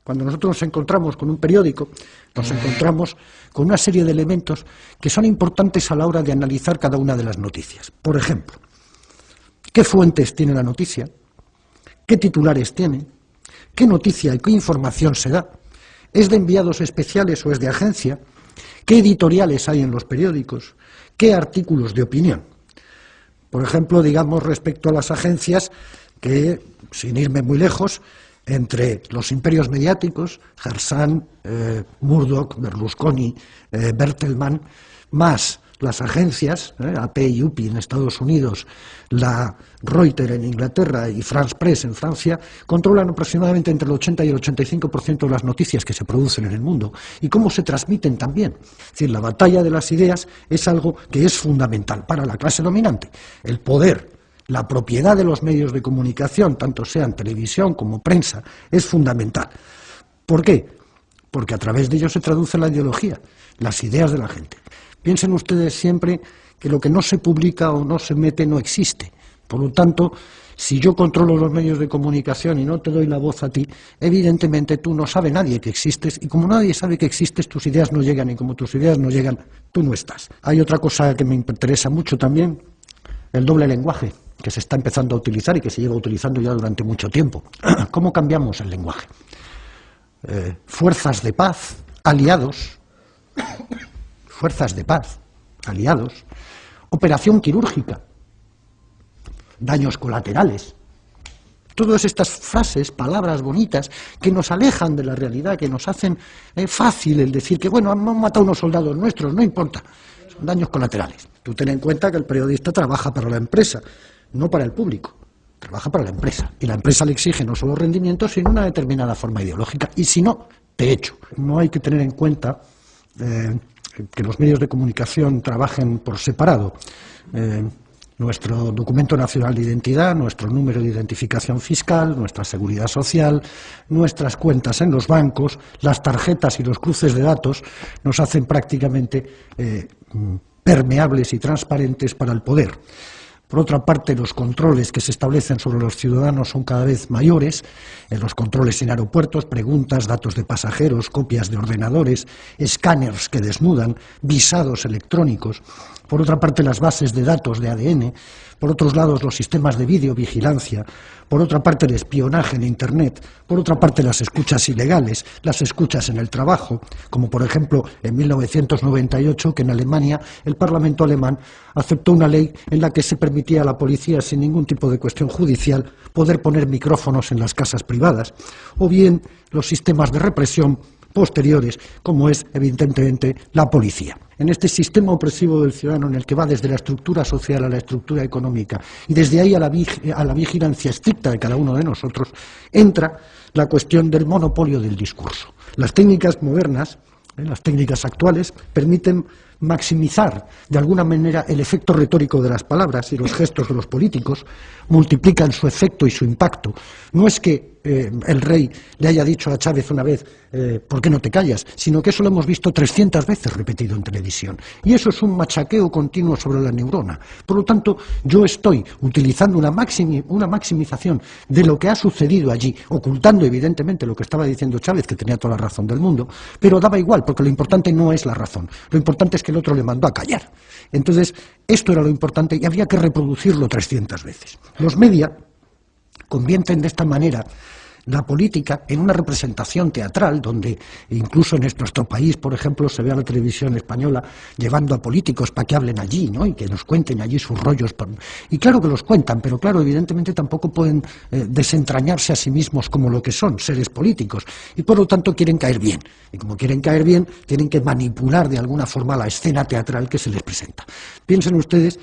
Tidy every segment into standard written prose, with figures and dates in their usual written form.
Cuando nosotros nos encontramos con un periódico, nos encontramos con una serie de elementos que son importantes a la hora de analizar cada una de las noticias. Por ejemplo, ¿qué fuentes tiene la noticia? ¿Qué titulares tiene? ¿Qué noticia y qué información se da? ¿Es de enviados especiales o es de agencia? ¿Qué editoriales hay en los periódicos? ¿Qué artículos de opinión? Por ejemplo, digamos respecto a las agencias que, sin irme muy lejos, entre los imperios mediáticos, Harsan, Murdoch, Berlusconi, Bertelsmann, más las agencias, AP y UPI en Estados Unidos, la Reuters en Inglaterra y France Press en Francia, controlan aproximadamente entre el 80 y el 85% de las noticias que se producen en el mundo y cómo se transmiten también. Es decir, la batalla de las ideas es algo que es fundamental para la clase dominante. El poder, la propiedad de los medios de comunicación, tanto sean televisión como prensa, es fundamental. ¿Por qué? Porque a través de ello se traduce la ideología, las ideas de la gente. Piensen ustedes siempre que lo que no se publica o no se mete no existe. Por lo tanto, si yo controlo los medios de comunicación y no te doy la voz a ti, evidentemente tú no sabe nadie que existes, y como nadie sabe que existes, tus ideas no llegan, y como tus ideas no llegan, tú no estás. Hay otra cosa que me interesa mucho también, el doble lenguaje, que se está empezando a utilizar y que se lleva utilizando ya durante mucho tiempo. ¿Cómo cambiamos el lenguaje? Fuerzas de paz, aliados, fuerzas de paz, aliados, operación quirúrgica, daños colaterales. Todas estas frases, palabras bonitas, que nos alejan de la realidad, que nos hacen fácil el decir que, bueno, han matado unos soldados nuestros, no importa, son daños colaterales. Tú ten en cuenta que el periodista trabaja para la empresa, no para el público, trabaja para la empresa. Y la empresa le exige no solo rendimientos, sino una determinada forma ideológica. Y si no, te echo. No hay que tener en cuenta que los medios de comunicación trabajen por separado. Nuestro documento nacional de identidad, nuestro número de identificación fiscal, nuestra seguridad social, nuestras cuentas en los bancos, las tarjetas y los cruces de datos nos hacen prácticamente permeables y transparentes para el poder. Por otra parte, los controles que se establecen sobre los ciudadanos son cada vez mayores, los controles en aeropuertos, preguntas, datos de pasajeros, copias de ordenadores, escáneres que desnudan, visados electrónicos. Por otra parte, las bases de datos de ADN, por otros lados, los sistemas de videovigilancia, por otra parte, el espionaje en Internet, por otra parte, las escuchas ilegales, las escuchas en el trabajo, como por ejemplo en 1998, que en Alemania el Parlamento alemán aceptó una ley en la que se permitía a la policía, sin ningún tipo de cuestión judicial, poder poner micrófonos en las casas privadas, o bien los sistemas de represión posteriores, como es evidentemente la policía. En este sistema opresivo del ciudadano, en el que va desde la estructura social a la estructura económica y desde ahí a la vigilancia estricta de cada uno de nosotros, entra la cuestión del monopolio del discurso. Las técnicas modernas, las técnicas actuales, permiten maximizar de alguna manera el efecto retórico de las palabras, y los gestos de los políticos multiplican su efecto y su impacto. No es que el rey le haya dicho a Chávez una vez ¿por qué no te callas?, sino que eso lo hemos visto 300 veces repetido en televisión, y eso es un machaqueo continuo sobre la neurona. Por lo tanto, yo estoy utilizando una maximización de lo que ha sucedido allí, ocultando evidentemente lo que estaba diciendo Chávez, que tenía toda la razón del mundo, pero daba igual, porque lo importante no es la razón, lo importante es que el otro le mandó a callar. Entonces, esto era lo importante y habría que reproducirlo 300 veces. Los media convierten de esta manera la política en una representación teatral, donde incluso en nuestro país, por ejemplo, se ve a la televisión española llevando a políticos para que hablen allí, ¿no?, y que nos cuenten allí sus rollos. Y claro que los cuentan, pero claro, evidentemente tampoco pueden desentrañarse a sí mismos como lo que son, seres políticos, y por lo tanto quieren caer bien. Y como quieren caer bien, tienen que manipular de alguna forma la escena teatral que se les presenta. Piensen ustedes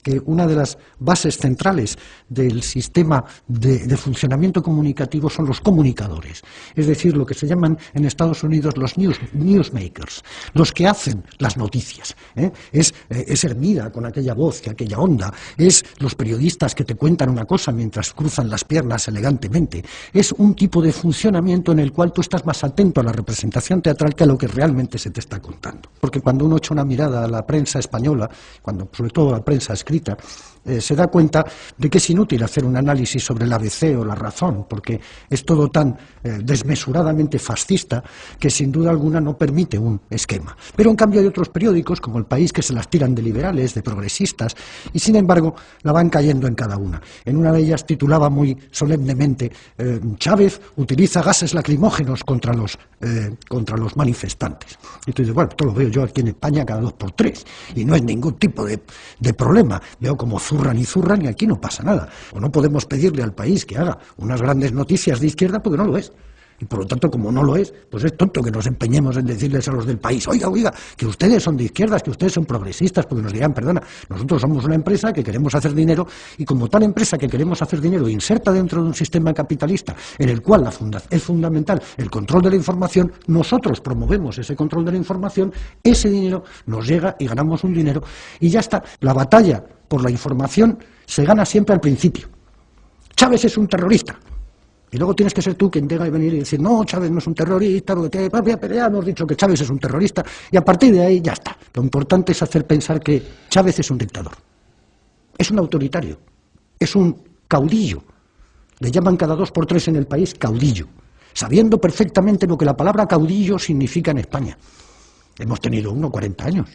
que una de las bases centrales del sistema de funcionamiento comunicativo son los comunicadores, es decir, lo que se llaman en Estados Unidos los newsmakers, los que hacen las noticias. Es Hermida con aquella voz, que aquella onda, es los periodistas que te cuentan una cosa mientras cruzan las piernas elegantemente, es un tipo de funcionamiento en el cual tú estás más atento a la representación teatral que a lo que realmente se te está contando. Porque cuando uno echa una mirada a la prensa española, sobre todo a la prensa escrita, se da cuenta de que es inútil hacer un análisis sobre el ABC o la razón, porque es todo tan desmesuradamente fascista que sin duda alguna no permite un esquema. Pero en cambio hay otros periódicos, como El País, que se las tiran de liberales, de progresistas, y sin embargo la van cayendo en cada una. En una de ellas titulaba muy solemnemente Chávez utiliza gases lacrimógenos contra los manifestantes. Y tú dices, bueno, esto lo veo yo aquí en España cada 2 por 3 y no es ningún tipo de problema. Veo como zurran y aquí no pasa nada. O no podemos pedirle al País que haga unas grandes noticias de izquierda porque no lo es. Y por lo tanto, como no lo es, pues es tonto que nos empeñemos en decirles a los del País, oiga, que ustedes son de izquierdas, que ustedes son progresistas, porque nos dirán, perdona, nosotros somos una empresa que queremos hacer dinero y como tal empresa que queremos hacer dinero inserta dentro de un sistema capitalista en el cual es fundamental el control de la información, nosotros promovemos ese control de la información, ese dinero nos llega y ganamos un dinero y ya está. La batalla por la información se gana siempre al principio. Chávez es un terrorista. Y luego tienes que ser tú quien tenga que venir y decir, no, Chávez no es un terrorista, pero ya hemos dicho que Chávez es un terrorista, y a partir de ahí ya está. Lo importante es hacer pensar que Chávez es un dictador, es un autoritario, es un caudillo. Le llaman cada 2 por 3 en el país caudillo, sabiendo perfectamente lo que la palabra caudillo significa en España. Hemos tenido uno 40 años,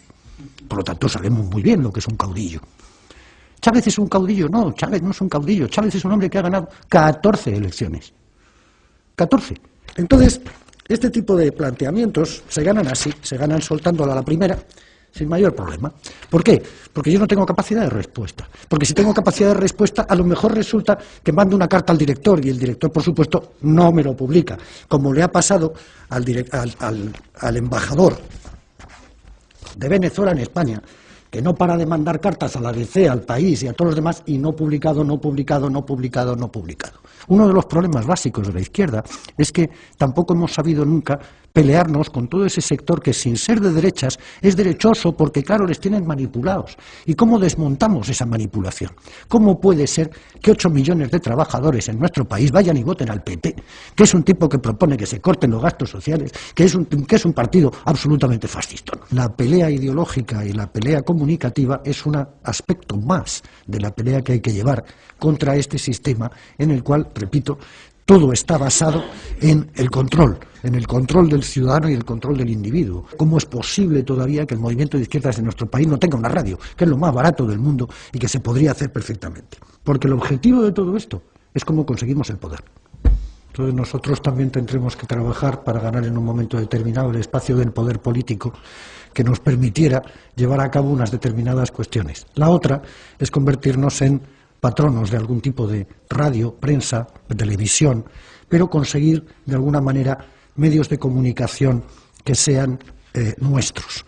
por lo tanto sabemos muy bien lo que es un caudillo. ¿Chávez es un caudillo? No, Chávez no es un caudillo. Chávez es un hombre que ha ganado 14 elecciones. 14. Entonces, este tipo de planteamientos se ganan así, se ganan soltándola a la primera, sin mayor problema. ¿Por qué? Porque yo no tengo capacidad de respuesta. Porque si tengo capacidad de respuesta, a lo mejor resulta que mando una carta al director y el director, por supuesto, no me lo publica. Como le ha pasado al embajador de Venezuela en España, que no para de mandar cartas a la ABC, al País y a todos los demás, y no publicado. Uno de los problemas básicos de la izquierda es que tampoco hemos sabido nunca pelearnos con todo ese sector que, sin ser de derechas, es derechoso porque, claro, les tienen manipulados. ¿Y cómo desmontamos esa manipulación? ¿Cómo puede ser que 8 millones de trabajadores en nuestro país vayan y voten al PP, que es un tipo que propone que se corten los gastos sociales, que es un partido absolutamente fascista? La pelea ideológica y la pelea comunicativa es un aspecto más de la pelea que hay que llevar contra este sistema en el cual, repito, todo está basado en el control del ciudadano y el control del individuo. ¿Cómo es posible todavía que el movimiento de izquierdas en nuestro país no tenga una radio, que es lo más barato del mundo y que se podría hacer perfectamente? Porque el objetivo de todo esto es cómo conseguimos el poder. Entonces nosotros también tendremos que trabajar para ganar en un momento determinado el espacio del poder político que nos permitiera llevar a cabo unas determinadas cuestiones. La otra es convertirnos en patronos de algún tipo de radio, prensa, televisión, pero conseguir de alguna manera medios de comunicación que sean nuestros.